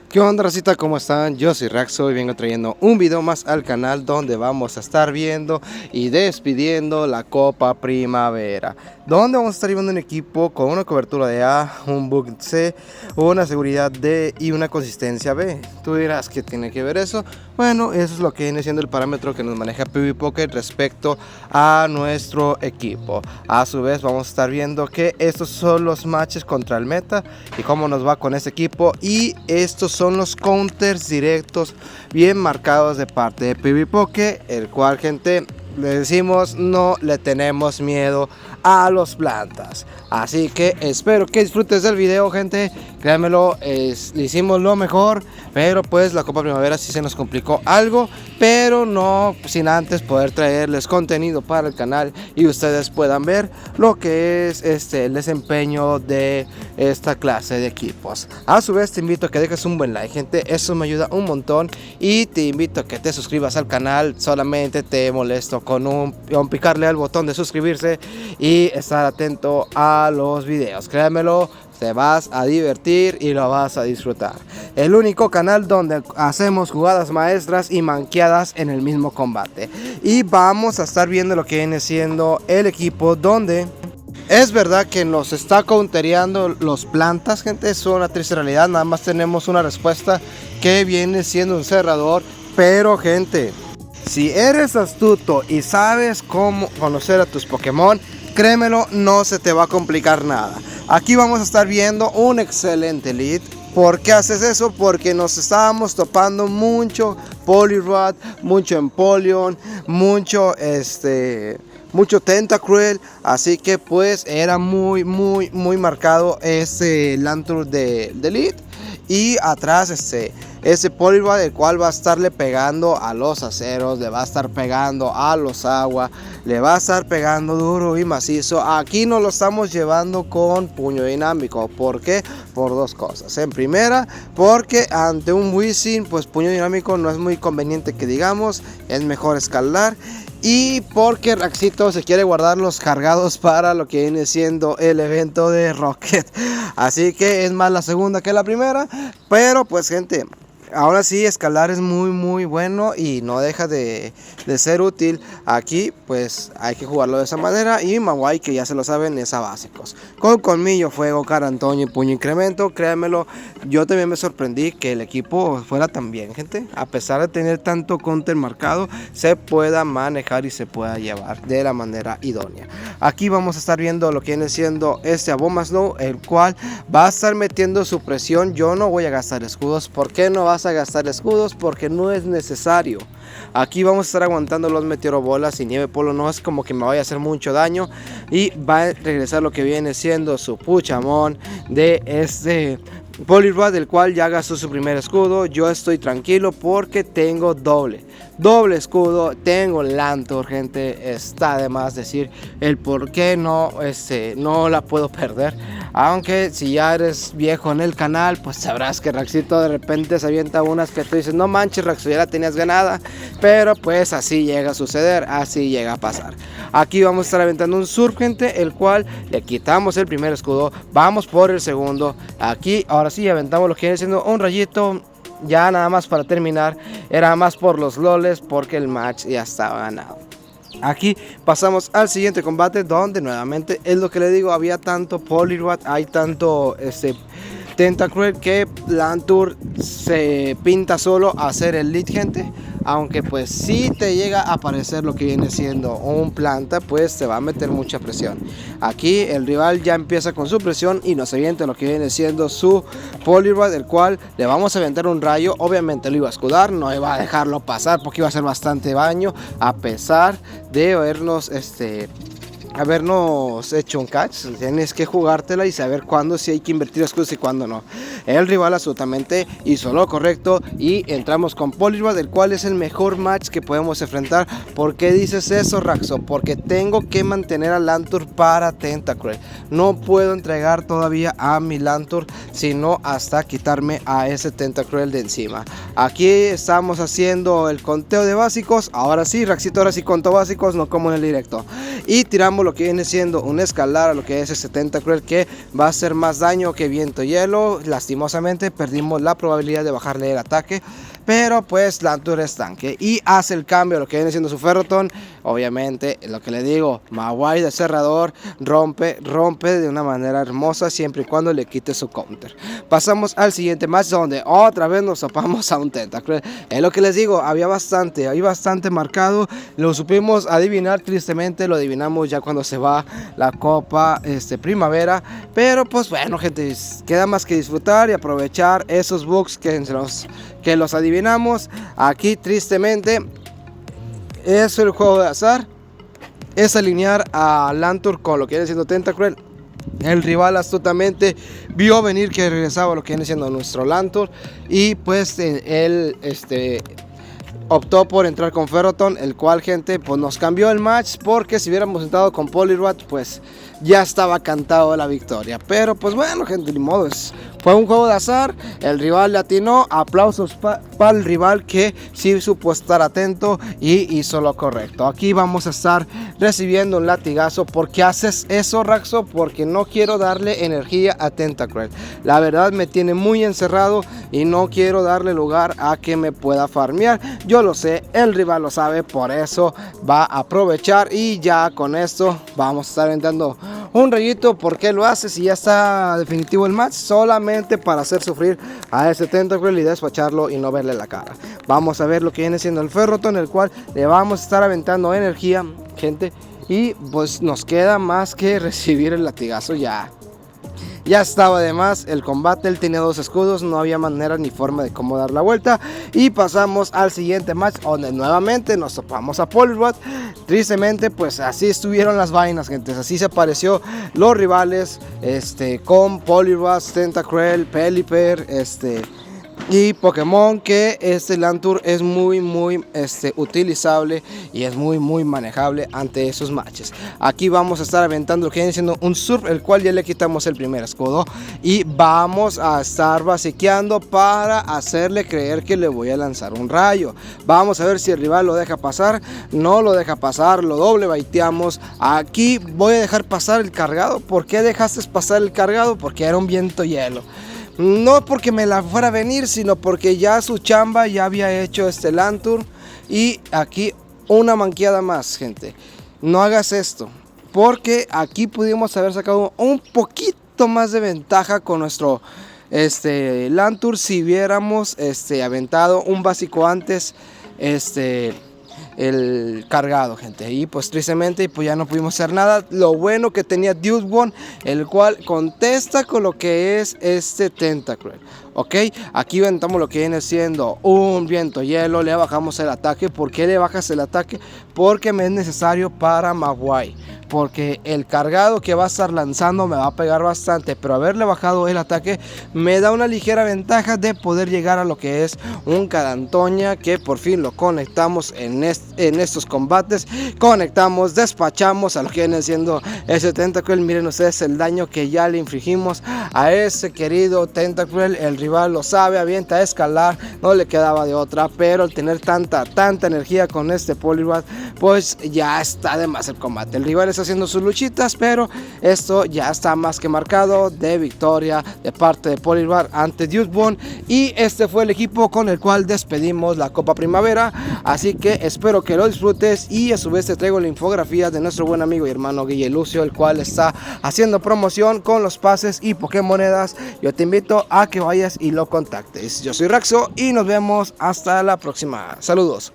¿Qué onda, racita? ¿Cómo están? Yo soy Raxo y vengo trayendo un video más al canal donde vamos a estar viendo y despidiendo la Copa Primavera, donde vamos a estar llevando un equipo con una cobertura de A, un bug C, una seguridad D y una consistencia B. Tú dirás, ¿qué tiene que ver eso? Bueno, eso es lo que viene siendo el parámetro que nos maneja PvPocket respecto a nuestro equipo. A su vez vamos a estar viendo que estos son los matches contra el meta y cómo nos va con este equipo, y estos son los counters directos bien marcados de parte de PvPocket, el cual, gente, le decimos no le tenemos miedo a los plantas. Así que espero que disfrutes del video, gente. Créanmelo, le hicimos lo mejor, pero pues la Copa Primavera sí se nos complicó algo, pero no sin antes poder traerles contenido para el canal y ustedes puedan ver lo que es el desempeño de esta clase de equipos. A su vez te invito a que dejes un buen like, gente, eso me ayuda un montón, y te invito a que te suscribas al canal. Solamente te molesto con picarle al botón de suscribirse y estar atento a los videos. Créanmelo, te vas a divertir y lo vas a disfrutar. El único canal donde hacemos jugadas maestras y manqueadas en el mismo combate. Y vamos a estar viendo lo que viene siendo el equipo, donde es verdad que nos está countereando los plantas, gente. Es una triste realidad. Nada más tenemos una respuesta, que viene siendo un cerrador. Pero, gente, si eres astuto y sabes cómo conocer a tus Pokémon, créemelo, no se te va a complicar nada. Aquí vamos a estar viendo un excelente lead. ¿Por qué haces eso? Porque nos estábamos topando mucho Poliwrath, mucho Empoleon, mucho Tentacruel, así que pues era muy marcado ese Lantur de lead. Y atrás ese Poliwrath, el cual va a estarle pegando a los aceros, le va a estar pegando a los agua, le va a estar pegando duro y macizo. Aquí nos lo estamos llevando con puño dinámico. ¿Por qué? Por dos cosas. En primera, porque ante un Wizzing, pues puño dinámico no es muy conveniente que digamos, es mejor escalar. Y porque Raxito se quiere guardar los cargados para lo que viene siendo el evento de Rocket. Así que es más la segunda que la primera. Pero pues, gente, ahora sí, escalar es muy bueno y no deja de ser útil. Aquí pues hay que jugarlo de esa manera. Y Mawai, que ya se lo saben, es a básicos. Con colmillo, fuego, cara Antonio y puño incremento. Créanmelo, yo también me sorprendí que el equipo fuera tan bien, gente. A pesar de tener tanto counter marcado, se pueda manejar y se pueda llevar de la manera idónea. Aquí vamos a estar viendo lo que viene siendo Abomasnow, el cual va a estar metiendo su presión. Yo no voy a gastar escudos. ¿Por qué no vas a gastar escudos? Porque no es necesario. Aquí vamos a estar aguantando los meteorobolas, y nieve polo no es como que me vaya a hacer mucho daño. Y va a regresar lo que viene siendo su Puchamón de Poliwrath, del cual ya gastó su primer escudo. Yo estoy tranquilo porque tengo doble escudo, tengo Lantur, gente. Está de más decir el por qué no la puedo perder. Aunque si ya eres viejo en el canal, pues sabrás que Raxito de repente se avienta unas que tú dices, no manches, Raxo, ya la tenías ganada. Pero pues así llega a suceder, así llega a pasar. Aquí vamos a estar aventando un Surf, gente, el cual le quitamos el primer escudo, vamos por el segundo. Aquí ahora sí aventamos lo que viene siendo un rayito. Ya nada más para terminar, era más por los loles, porque el match ya estaba ganado. Aquí pasamos al siguiente combate, donde nuevamente es lo que le digo, había tanto Poliwrath, hay tanto Tentacruel, que Lantur se pinta solo a hacer el lead, gente. Aunque pues si te llega a aparecer lo que viene siendo un planta, pues te va a meter mucha presión. Aquí el rival ya empieza con su presión y nos avienta lo que viene siendo su Poliwrath, el cual le vamos a aventar un rayo. Obviamente lo iba a escudar, no iba a dejarlo pasar porque iba a hacer bastante daño, a pesar de habernos hecho un catch. Tienes que jugártela y saber cuándo sí hay que invertir escudos y cuándo no. El rival absolutamente hizo lo correcto y entramos con Poliwrath, el cual es el mejor match que podemos enfrentar. ¿Por qué dices eso, Raxo? Porque tengo que mantener a Lantur para Tentacruel. No puedo entregar todavía a mi Lantur, sino hasta quitarme a ese Tentacruel de encima. Aquí estamos haciendo el conteo de básicos. Ahora sí, Raxito, ahora sí contó básicos, no como en el directo. Y tiramos lo que viene siendo un escalar a lo que es ese Tentacruel, que va a hacer más daño que Viento Hielo. Lastimosamente perdimos la probabilidad de bajarle el ataque, pero pues Lantur es tanque y hace el cambio a lo que viene siendo su Ferrothorn. Obviamente, lo que le digo, Mawile de cerrador rompe de una manera hermosa siempre y cuando le quite su counter. Pasamos al siguiente match, donde otra vez nos topamos a un Tentacruel. Es lo que les digo, había bastante marcado. Lo supimos adivinar, tristemente lo adivinamos ya cuando se va la Copa Primavera. Pero pues bueno, gente, queda más que disfrutar y aprovechar esos bugs que los adivinamos. Aquí tristemente es el juego de azar, es alinear a Lantur con lo que viene siendo Tentacruel. El rival astutamente vio venir que regresaba lo que viene siendo nuestro Lantur, y pues él optó por entrar con Ferrothorn, el cual, gente, pues nos cambió el match, porque si hubiéramos entrado con Poliwrath, pues ya estaba cantado la victoria. Pero pues bueno, gente, ni modo, fue un juego de azar, el rival le atinó. Aplausos para el rival, que sí supo estar atento y hizo lo correcto. Aquí vamos a estar recibiendo un latigazo. ¿Por qué haces eso, Raxo? Porque no quiero darle energía a Tentacruel. La verdad me tiene muy encerrado y no quiero darle lugar a que me pueda farmear. Yo lo sé, el rival lo sabe, por eso va a aprovechar, y ya con esto vamos a estar entrando un rayito. ¿Por qué lo hace si ya está definitivo el match? Solamente para hacer sufrir a ese Tentacruel y despacharlo y no verle la cara. Vamos a ver lo que viene siendo el Ferrothorn, el cual le vamos a estar aventando energía, gente, y pues nos queda más que recibir el latigazo. Ya estaba de más el combate, él tenía 2 escudos, no había manera ni forma de cómo dar la vuelta. Y pasamos al siguiente match, donde nuevamente nos topamos a Poliwrath. Tristemente, pues así estuvieron las vainas, gente, así se apareció los rivales, con Poliwrath, Tentacruel, Pelipper, y Pokémon, que Lantur es muy utilizable y es muy manejable ante esos matches. Aquí vamos a estar aventando lo que viene siendo un Surf, el cual ya le quitamos el primer escudo, y vamos a estar basiqueando para hacerle creer que le voy a lanzar un rayo. Vamos a ver si el rival lo deja pasar. No lo deja pasar, lo doble baiteamos. Aquí voy a dejar pasar el cargado. ¿Por qué dejaste pasar el cargado? Porque era un Viento Hielo. No porque me la fuera a venir, sino porque ya su chamba ya había hecho Lantur. Y aquí una manqueada más, gente. No hagas esto, porque aquí pudimos haber sacado un poquito más de ventaja con nuestro Lantur si hubiéramos aventado un básico antes el cargado, gente. Y pues tristemente pues ya no pudimos hacer nada. Lo bueno que tenía Dude One, el cual contesta con lo que es Tentacruel. Ok, aquí aventamos lo que viene siendo un Viento Hielo, le bajamos el ataque. ¿Por qué le bajas el ataque? Porque me es necesario para Mawile, porque el cargado que va a estar lanzando me va a pegar bastante, pero haberle bajado el ataque me da una ligera ventaja de poder llegar a lo que es un Carantoña, que por fin lo conectamos en estos combates. Conectamos, despachamos a lo que viene siendo ese Tentacruel. Miren ustedes el daño que ya le infligimos a ese querido Tentacruel. El rival lo sabe, avienta a escalar, no le quedaba de otra, pero al tener tanta energía con Poliwrath, pues ya está de más el combate. El rival está haciendo sus luchitas, pero esto ya está más que marcado de victoria de parte de Poliwrath ante Dusebone. Y fue el equipo con el cual despedimos la Copa Primavera. Así que espero que lo disfrutes, y a su vez te traigo la infografía de nuestro buen amigo y hermano Guille Lucio, el cual está haciendo promoción con los pases y Pokémonedas. Yo te invito a que vayas y lo contactes. Yo soy Raxo y nos vemos hasta la próxima. Saludos.